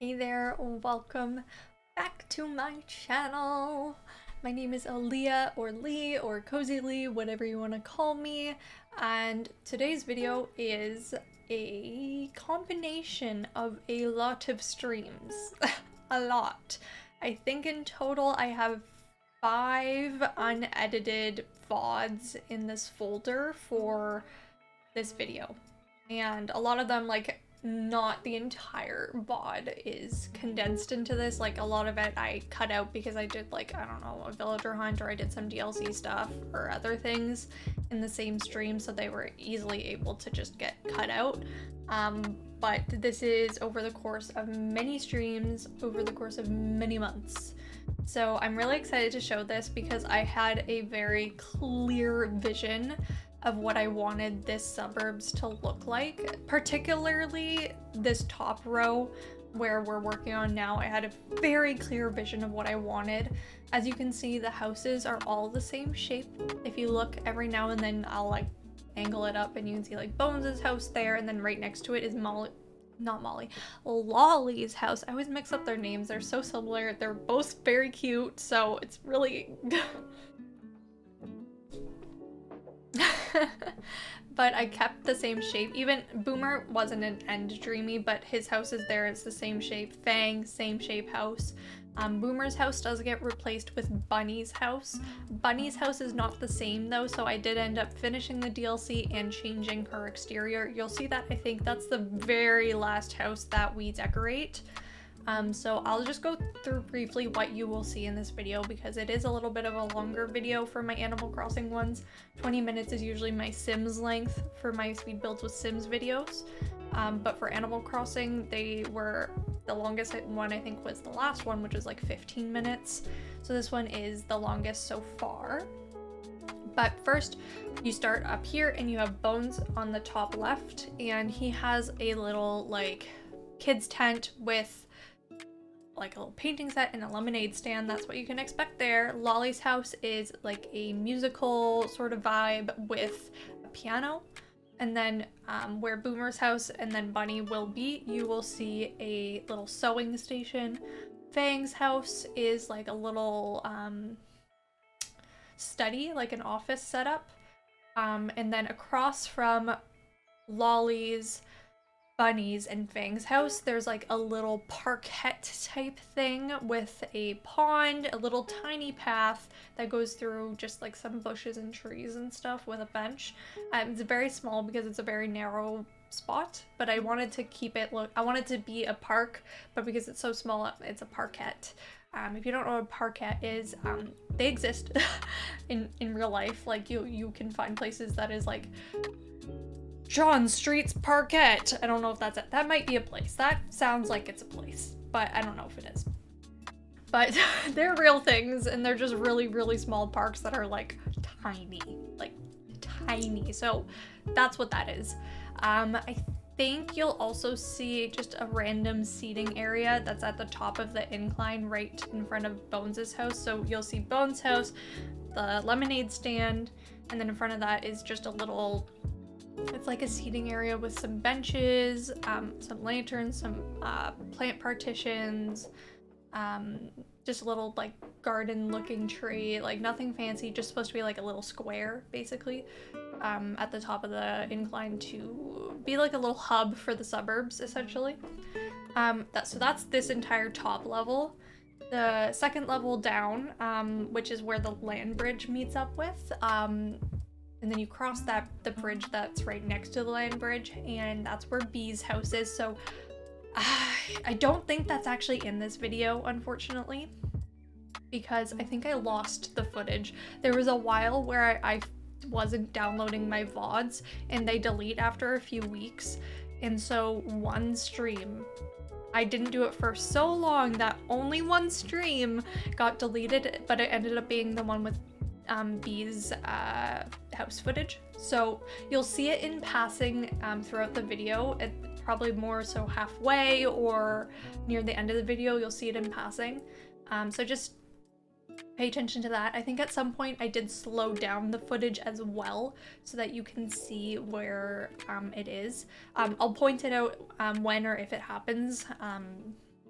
Hey there, welcome back to my channel. My name is Aaliyah or Lee or cosylee, whatever you want to call me, and today's video is a combination of a lot of streams. A lot. I think in total I have 5 unedited VODs in this folder for this video. And a lot of them, like, not the entire VOD is condensed into this. Like, a lot of it I cut out because I did, like, I don't know, a villager hunt, or I did some DLC stuff or other things in the same stream, so they were easily able to just get cut out. But this is over the course of many streams, over the course of many months. So I'm really excited to show this because I had a very clear vision of what I wanted this suburbs to look like, particularly this top row where we're working on now. I had a very clear vision of what I wanted. As you can see, the houses are all the same shape. If you look every now and then, I'll like angle it up and you can see like Bones' house there, and then right next to it is Lolly's house. I always mix up their names. They're so similar. They're both very cute, so it's really but I kept the same shape. Even Boomer wasn't an end dreamy, but his house is there. It's the same shape. Fang, same shape house. Boomer's house does get replaced with Bunnie's house. Bunnie's house is not the same though, so I did end up finishing the DLC and changing her exterior. You'll see that I think that's the very last house that we decorate. So I'll just go through briefly what you will see in this video because it is a little bit of a longer video for my Animal Crossing ones. 20 minutes is usually my Sims length for my speed builds with Sims videos. But for Animal Crossing, they were the longest one, I think, was the last one, which was like 15 minutes. So this one is the longest so far. But first, you start up here and you have Bones on the top left, and he has a little like kids tent with like a little painting set and a lemonade stand. That's what you can expect there. Lolly's house is like a musical sort of vibe with a piano. And then where Boomer's house and then Bunnie will be, you will see a little sewing station. Fang's house is like a little study, like an office setup. And then across from Lolly's, Bunnie's, and Fang's house, there's like a little parquet type thing with a pond, a little tiny path that goes through just like some bushes and trees and stuff with a bench. It's very small because it's a very narrow spot, but I wanted to keep it I wanted to be a park, but because it's so small, it's a parquet. If you don't know what a parquet is, they exist in real life. Like you can find places that is like John Street's Parquet. I don't know if that's it. That might be a place. That sounds like it's a place, but I don't know if it is. But they're real things, and they're just really, really small parks that are like tiny, like tiny. So that's what that is. I think you'll also see just a random seating area that's at the top of the incline right in front of Bones' house. So you'll see Bones' house, the lemonade stand, and then in front of that is just a little, it's like a seating area with some benches, some lanterns, some plant partitions, just a little like garden looking tree, like nothing fancy, just supposed to be like a little square basically, at the top of the incline to be like a little hub for the suburbs essentially. So that's this entire top level. The second level down, which is where the land bridge meets up with, and then you cross the bridge that's right next to the land bridge, and that's where Bee's house is. So I don't think that's actually in this video, unfortunately, because I think I lost the footage. There was a while where I wasn't downloading my VODs, and they delete after a few weeks. And so one stream, I didn't do it for so long that only one stream got deleted, but it ended up being the one with Bee's house footage. So you'll see it in passing throughout the video. It probably more so halfway or near the end of the video, you'll see it in passing. So just pay attention to that. I think at some point I did slow down the footage as well so that you can see where it is. I'll point it out when or if it happens.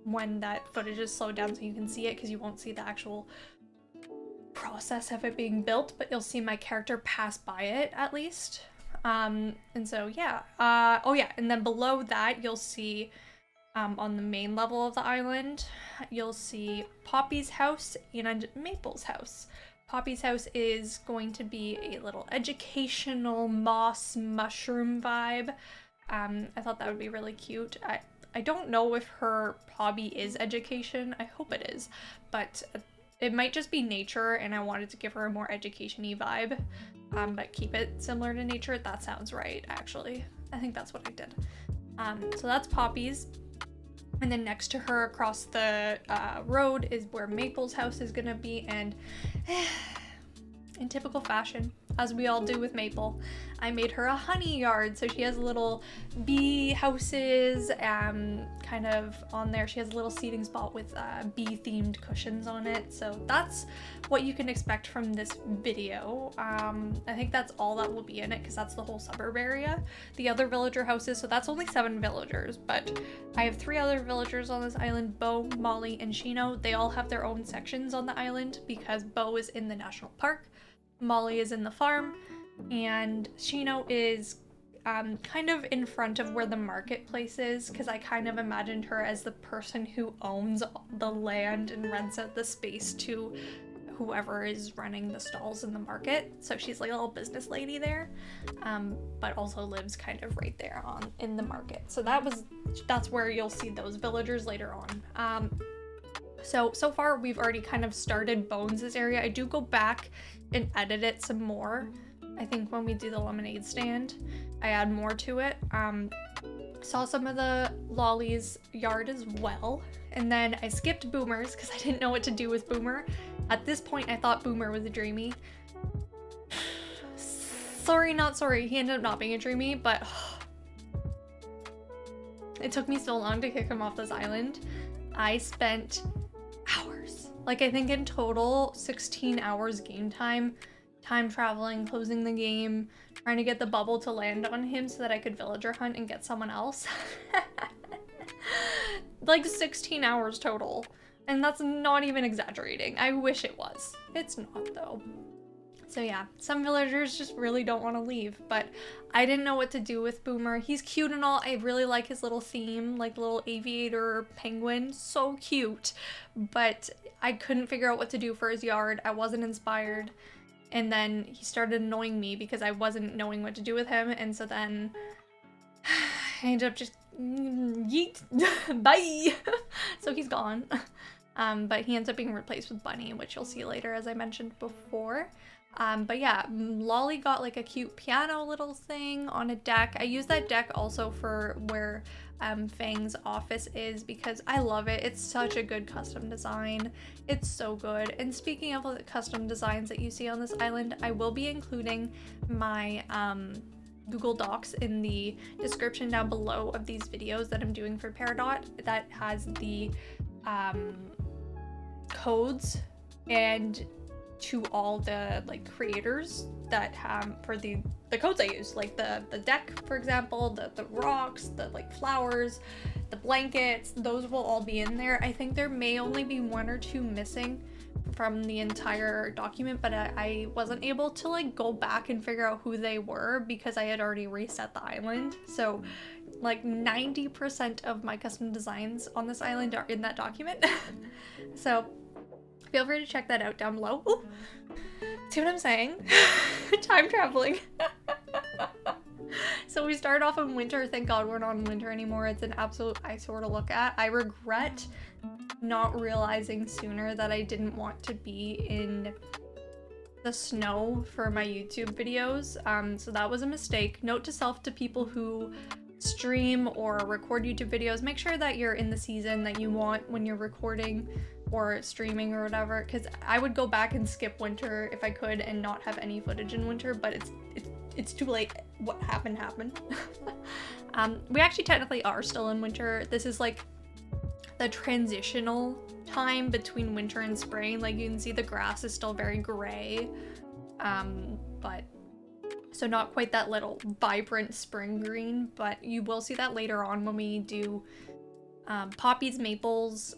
when that footage is slowed down so you can see it, because you won't see the actual process of it being built, but you'll see my character pass by it at least. And so yeah, oh yeah, and then below that you'll see on the main level of the island, you'll see Poppy's house and Maple's house. Poppy's house is going to be a little educational moss mushroom vibe. I thought that would be really cute. I don't know if her hobby is education. I hope it is, but it might just be nature, and I wanted to give her a more education-y vibe, but keep it similar to nature. That sounds right, actually. I think that's what I did. So that's Poppy's. And then next to her across the road is where Maple's house is gonna be, and in typical fashion, as we all do with Maple, I made her a honey yard. So she has little bee houses kind of on there. She has a little seating spot with bee themed cushions on it. So that's what you can expect from this video. I think that's all that will be in it, because that's the whole suburb area. The other villager houses, so that's only 7 villagers, but I have 3 other villagers on this island, Bo, Molly, and Shino. They all have their own sections on the island because Bo is in the national park, Molly is in the farm, and Shino is kind of in front of where the marketplace is, because I kind of imagined her as the person who owns the land and rents out the space to whoever is running the stalls in the market. So she's like a little business lady there, but also lives kind of right there in the market. So that's where you'll see those villagers later on. So far we've already kind of started Bones' area. I do go back and edit it some more. I think when we do the lemonade stand, I add more to it. Saw some of the Lolly's yard as well. And then I skipped Boomer's because I didn't know what to do with Boomer. At this point, I thought Boomer was a dreamy. Sorry, not sorry. He ended up not being a dreamy, but it took me so long to kick him off this island. I spent hours. Like, I think in total 16 hours game time traveling, closing the game, trying to get the bubble to land on him so that I could villager hunt and get someone else. Like 16 hours total. And that's not even exaggerating. I wish it was. It's not though. So yeah, some villagers just really don't want to leave, but I didn't know what to do with Boomer. He's cute and all. I really like his little theme, like little aviator penguin. So cute. But I couldn't figure out what to do for his yard. I wasn't inspired. And then he started annoying me because I wasn't knowing what to do with him. And so then I ended up just yeet, bye. So he's gone. But he ends up being replaced with Bunnie, which you'll see later, as I mentioned before. But yeah, Lolly got like a cute piano little thing on a deck. I use that deck also for where Fang's office is because I love it. It's such a good custom design. It's so good. And speaking of the custom designs that you see on this island, I will be including my Google Docs in the description down below of these videos that I'm doing for Peridot that has the codes and to all the like creators that for the codes I use, like the deck, for example, the rocks, the like flowers, the blankets, those will all be in there. I think there may only be 1 or 2 missing from the entire document, but I wasn't able to like go back and figure out who they were because I had already reset the island. So like 90% of my custom designs on this island are in that document. So feel free to check that out down below. Ooh. See what I'm saying? Time traveling. So we started off in winter. Thank God we're not in winter anymore. It's an absolute eyesore to look at. I regret not realizing sooner that I didn't want to be in the snow for my YouTube videos. So that was a mistake. Note to self to people who stream or record YouTube videos, make sure that you're in the season that you want when you're recording or streaming or whatever, because I would go back and skip winter if I could and not have any footage in winter, but it's too late. What happened. We actually technically are still in winter. This is like the transitional time between winter and spring. Like you can see the grass is still very gray, but so not quite that little vibrant spring green, but you will see that later on when we do Poppy's and Maples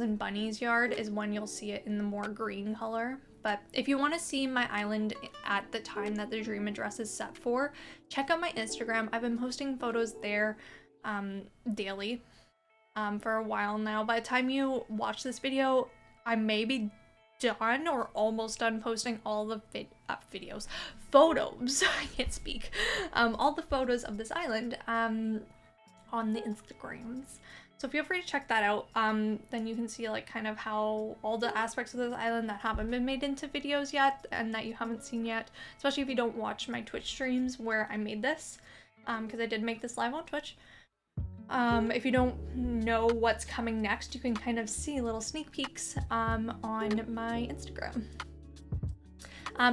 and Bunny's yard is when you'll see it in the more green color. But if you want to see my island at the time that the dream address is set for, check out my Instagram. I've been posting photos there daily for a while now. By the time you watch this video, I may be done or almost done posting all the photos. I can't speak. All the photos of this island on the Instagrams. So feel free to check that out. Then you can see like kind of how all the aspects of this island that haven't been made into videos yet and that you haven't seen yet, especially if you don't watch my Twitch streams where I made this, because I did make this live on Twitch. If you don't know what's coming next, you can kind of see little sneak peeks on my Instagram.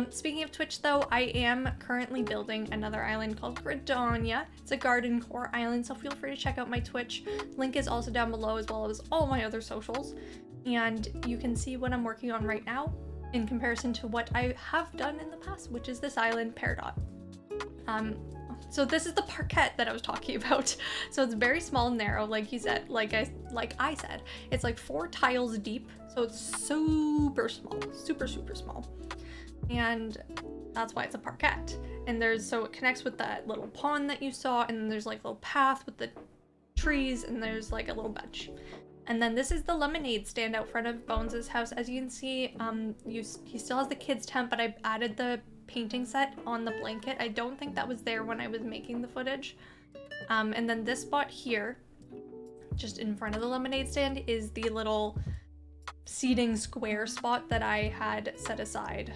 Speaking of Twitch though, I am currently building another island called Peridot. It's a garden core island, so feel free to check out my Twitch. Link is also down below, as well as all my other socials. And you can see what I'm working on right now in comparison to what I have done in the past, which is this island, Peridot. So this is the parquet that I was talking about. So it's very small and narrow, like you said, like I said. It's like 4 tiles deep, so it's super small, super small. And that's why it's a parquet. And so it connects with that little pond that you saw, and then there's like a little path with the trees, and there's like a little bench. And then this is the lemonade stand out front of Bones' house. As you can see, he still has the kids tent, but I added the painting set on the blanket. I don't think that was there when I was making the footage. And then this spot here, just in front of the lemonade stand, is the little seating square spot that I had set aside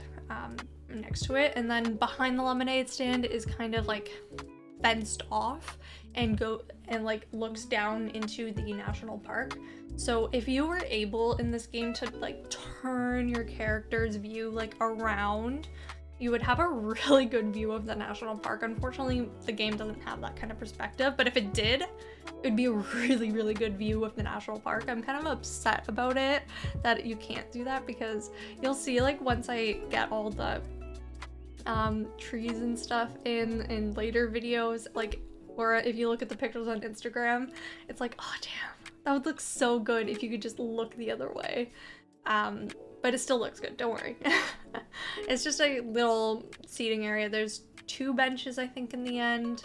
next to it. And then behind the lemonade stand is kind of like fenced off and like looks down into the national park. So if you were able in this game to like turn your character's view like around, you would have a really good view of the national park. Unfortunately, the game doesn't have that kind of perspective, but if it did, it would be a really good view of the national park. I'm kind of upset about it that you can't do that, because you'll see like once I get all the trees and stuff in later videos, like, or if you look at the pictures on Instagram, it's like, oh damn, that would look so good if you could just look the other way. But it still looks good, don't worry. It's just a little seating area. There's 2 benches, I think, in the end.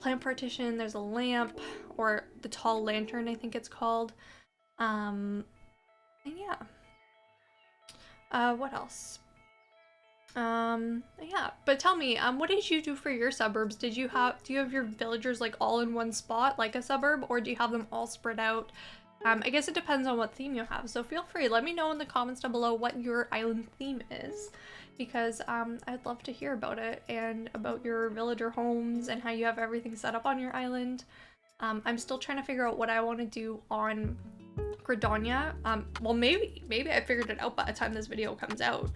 Plant partition, there's a lamp, or the tall lantern, I think it's called. And yeah. What else? Yeah, but tell me, what did you do for your suburbs? Do you have your villagers like all in one spot, like a suburb, or do you have them all spread out? I guess it depends on what theme you have, so feel free, let me know in the comments down below what your island theme is, because I'd love to hear about it and about your villager homes and how you have everything set up on your island. I'm still trying to figure out what I want to do on Credonia. Well, maybe I figured it out by the time this video comes out.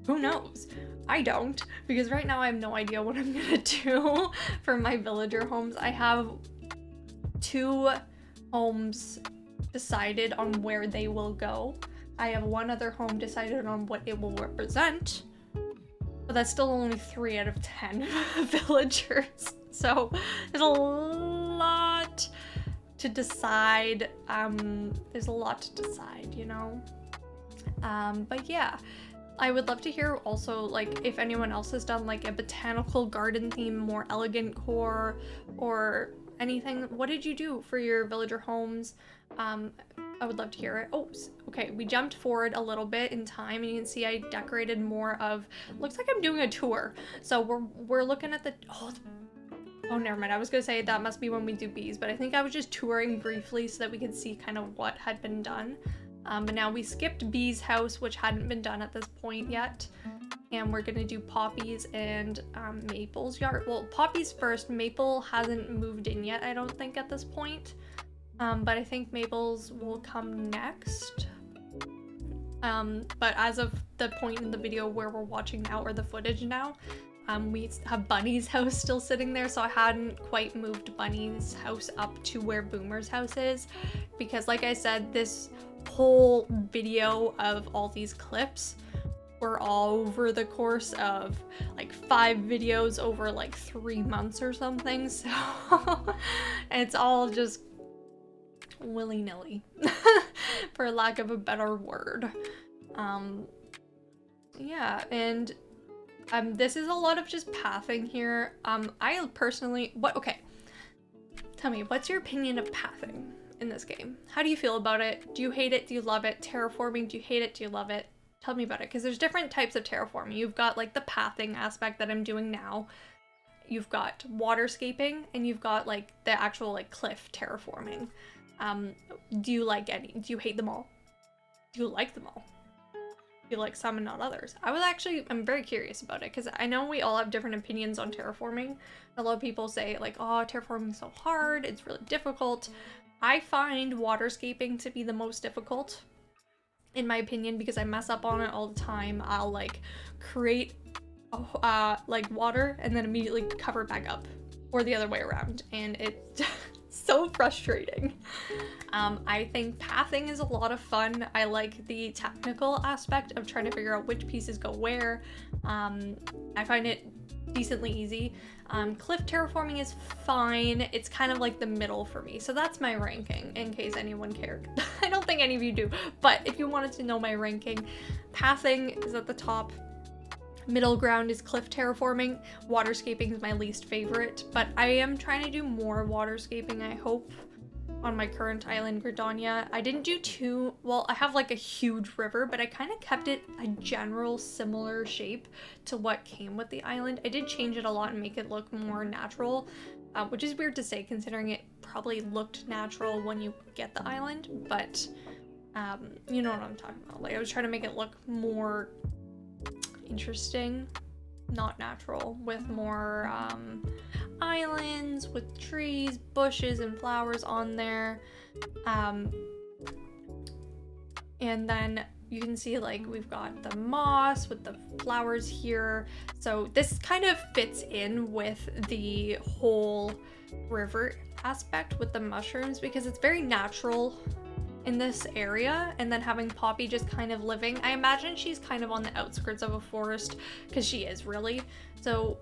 Who knows? I don't, because right now I have no idea what I'm gonna do for my villager homes. I have 2 homes decided on where they will go. I have 1 other home decided on what it will represent, but that's still only 3 out of 10 villagers. So there's a lot to decide. There's a lot to decide, you know? But yeah, I would love to hear also, like, if anyone else has done like a botanical garden theme, more elegant core, or anything. What did you do for your villager homes? I would love to hear it. Oh, okay, we jumped forward a little bit in time, and you can see I decorated more of, looks like I'm doing a tour. So we're looking at the, oh, never mind. I was gonna say that must be when we do bees, but I think I was just touring briefly so that we could see kind of what had been done. But now we skipped Bee's house, which hadn't been done at this point yet. And we're gonna do Poppy's and Maple's yard. Well, Poppy's first. Maple hasn't moved in yet, I don't think, at this point. But I think Maple's will come next. But as of the point in the video where we're watching now, or the footage now, we have Bunny's house still sitting there, so I hadn't quite moved Bunny's house up to where Boomer's house is, because like I said, this whole video of all these clips were all over the course of like 5 videos over like 3 months or something, so it's all just willy-nilly, for lack of a better word. Yeah, and this is a lot of just pathing here. I personally, okay, tell me, what's your opinion of pathing in this game? How do you feel about it? Do you hate it? Do you love it? Terraforming, do you hate it? Do you love it? Tell me about it, because there's different types of terraforming. You've got like the pathing aspect that I'm doing now. You've got waterscaping, and you've got like the actual like cliff terraforming. Do you like any? Do you hate them all? Do you like them all? Do you like some and not others? I'm very curious about it, because I know we all have different opinions on terraforming. A lot of people say like, oh, terraforming's so hard, it's really difficult. I find waterscaping to be the most difficult, in my opinion, because I mess up on it all the time. I'll like create like water and then immediately cover it back up, or the other way around, and it's so frustrating. I think pathing is a lot of fun. I like the technical aspect of trying to figure out which pieces go where. I find it decently easy. Cliff terraforming is fine. It's kind of like the middle for me. So that's my ranking, in case anyone cared. I don't think any of you do, but if you wanted to know my ranking, pathing is at the top. Middle ground is cliff terraforming. Waterscaping is my least favorite, but I am trying to do more waterscaping, I hope, on my current island, Gridania. I didn't do too well. I have like a huge river, but I kind of kept it a general similar shape to what came with the island. I did change it a lot and make it look more natural, which is weird to say considering it probably looked natural when you get the island, but you know what I'm talking about. Like, I was trying to make it look more interesting, not natural, with more islands with trees, bushes, and flowers on there. And then you can see like we've got the moss with the flowers here. So this kind of fits in with the whole river aspect with the mushrooms, because it's very natural in this area, and then having Poppy just kind of living. I imagine she's kind of on the outskirts of a forest, because she is really. So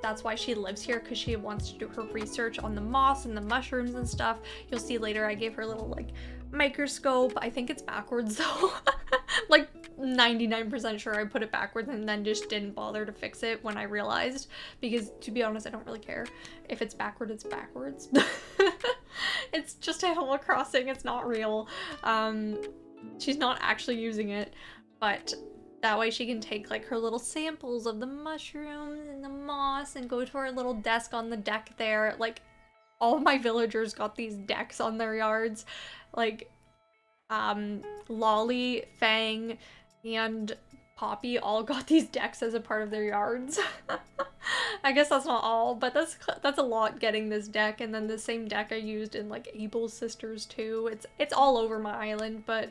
that's why she lives here, because she wants to do her research on the moss and the mushrooms and stuff. You'll see later I gave her a little like microscope. I think it's backwards though. Like 99% sure I put it backwards and then just didn't bother to fix it when I realized, because to be honest, I don't really care. If it's backward, it's backwards. It's just Animal Crossing, it's not real. She's not actually using it, but that way she can take like her little samples of the mushrooms and the moss and go to her little desk on the deck there. Like, all of my villagers got these decks on their yards. Like, Lolly, Fang, and Poppy all got these decks as a part of their yards. I guess that's not all, but that's a lot getting this deck, and then the same deck I used in like Abel's Sisters too. It's all over my island, but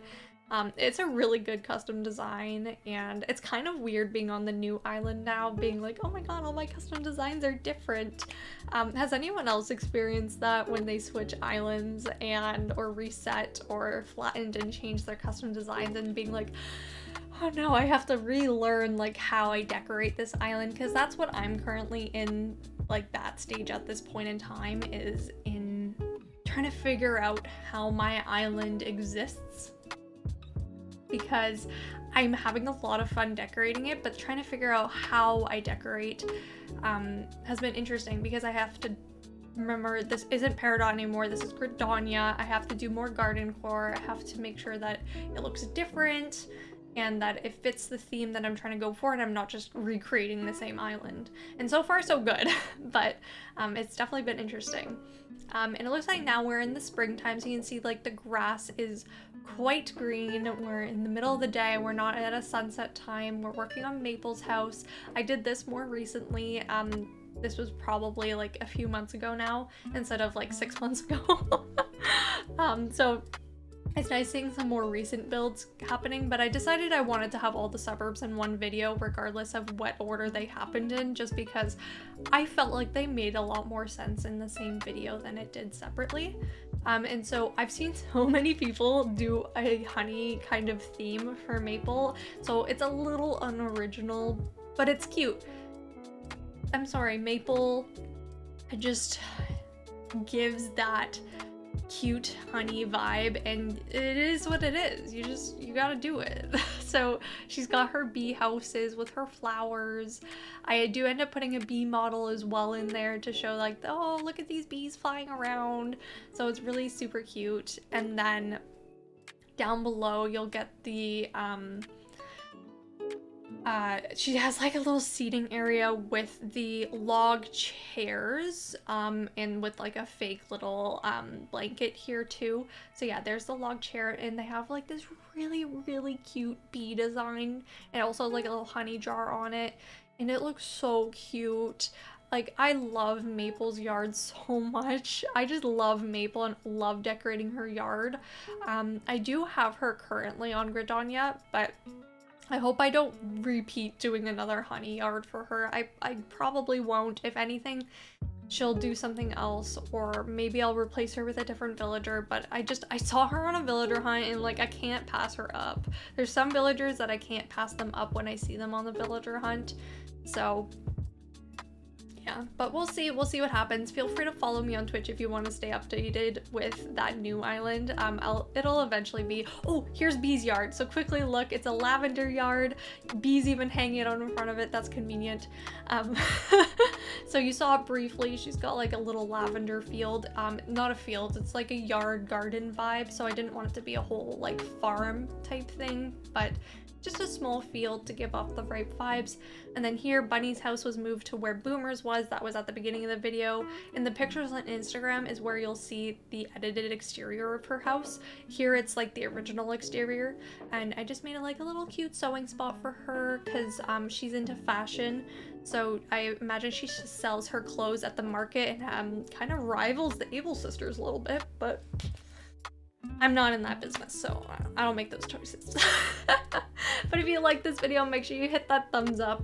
it's a really good custom design, and it's kind of weird being on the new island now, being like, oh my god, all my custom designs are different. Has anyone else experienced that when they switch islands or reset or flattened and changed their custom designs, and being like, oh no, I have to relearn like how I decorate this island? Because that's what I'm currently in, like that stage at this point in time, is in trying to figure out how my island exists. Because I'm having a lot of fun decorating it, but trying to figure out how I decorate has been interesting, because I have to remember this isn't Peridot anymore, this is Gridania. I have to do more garden core. I have to make sure that it looks different and that it fits the theme that I'm trying to go for, and I'm not just recreating the same island. And so far so good, but it's definitely been interesting. And it looks like now we're in the springtime, so you can see like the grass is quite green. We're in the middle of the day, we're not at a sunset time. We're working on Maple's house. I did this more recently. This was probably like a few months ago now, instead of like 6 months ago. So it's nice seeing some more recent builds happening, but I decided I wanted to have all the suburbs in one video regardless of what order they happened in, just because I felt like they made a lot more sense in the same video than it did separately. And so I've seen so many people do a honey kind of theme for Maple, so it's a little unoriginal, but it's cute. I'm sorry, Maple just gives that cute honey vibe, and it is what it is. You gotta do it. So she's got her bee houses with her flowers. I do end up putting a bee model as well in there to show like, oh, look at these bees flying around. So it's really super cute. And then down below you'll get the she has like a little seating area with the log chairs, and with like a fake little blanket here too. So yeah, there's the log chair, and they have like this really, really cute bee design, and also like a little honey jar on it, and it looks so cute. Like, I love Maple's yard so much. I just love Maple and love decorating her yard. I do have her currently on Gridania, but I hope I don't repeat doing another honey yard for her. I probably won't. If anything, she'll do something else, or maybe I'll replace her with a different villager, but I saw her on a villager hunt, and like, I can't pass her up. There's some villagers that I can't pass them up when I see them on the villager hunt, so yeah, but we'll see what happens. Feel free to follow me on Twitch if you want to stay updated with that new island. It'll eventually be, oh, here's Bee's yard. So quickly look, it's a lavender yard. Bee's even hanging out in front of it. That's convenient. So you saw it briefly. She's got like a little lavender field. Not a field, it's like a yard garden vibe. So I didn't want it to be a whole like farm type thing, but just a small field to give off the right vibes. And then here, Bunny's house was moved to where Boomer's was. That was at the beginning of the video. In the pictures on Instagram is where you'll see the edited exterior of her house. Here it's like the original exterior. And I just made it like a little cute sewing spot for her because she's into fashion. So I imagine she sells her clothes at the market and kind of rivals the Able sisters a little bit, but I'm not in that business, so I don't make those choices. But if you like this video, make sure you hit that thumbs up,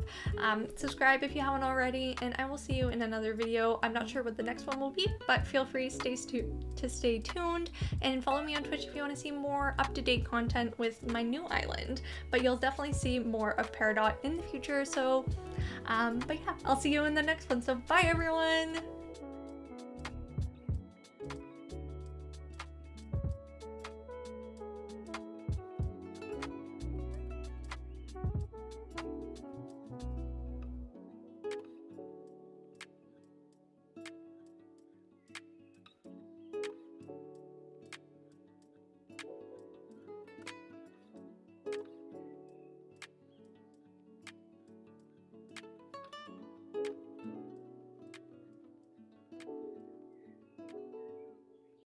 subscribe if you haven't already, and I will see you in another video. I'm not sure what the next one will be, but feel free to stay tuned, and follow me on Twitch if you want to see more up-to-date content with my new island. But you'll definitely see more of Peridot in the future, so but yeah, I'll see you in the next one, so bye everyone!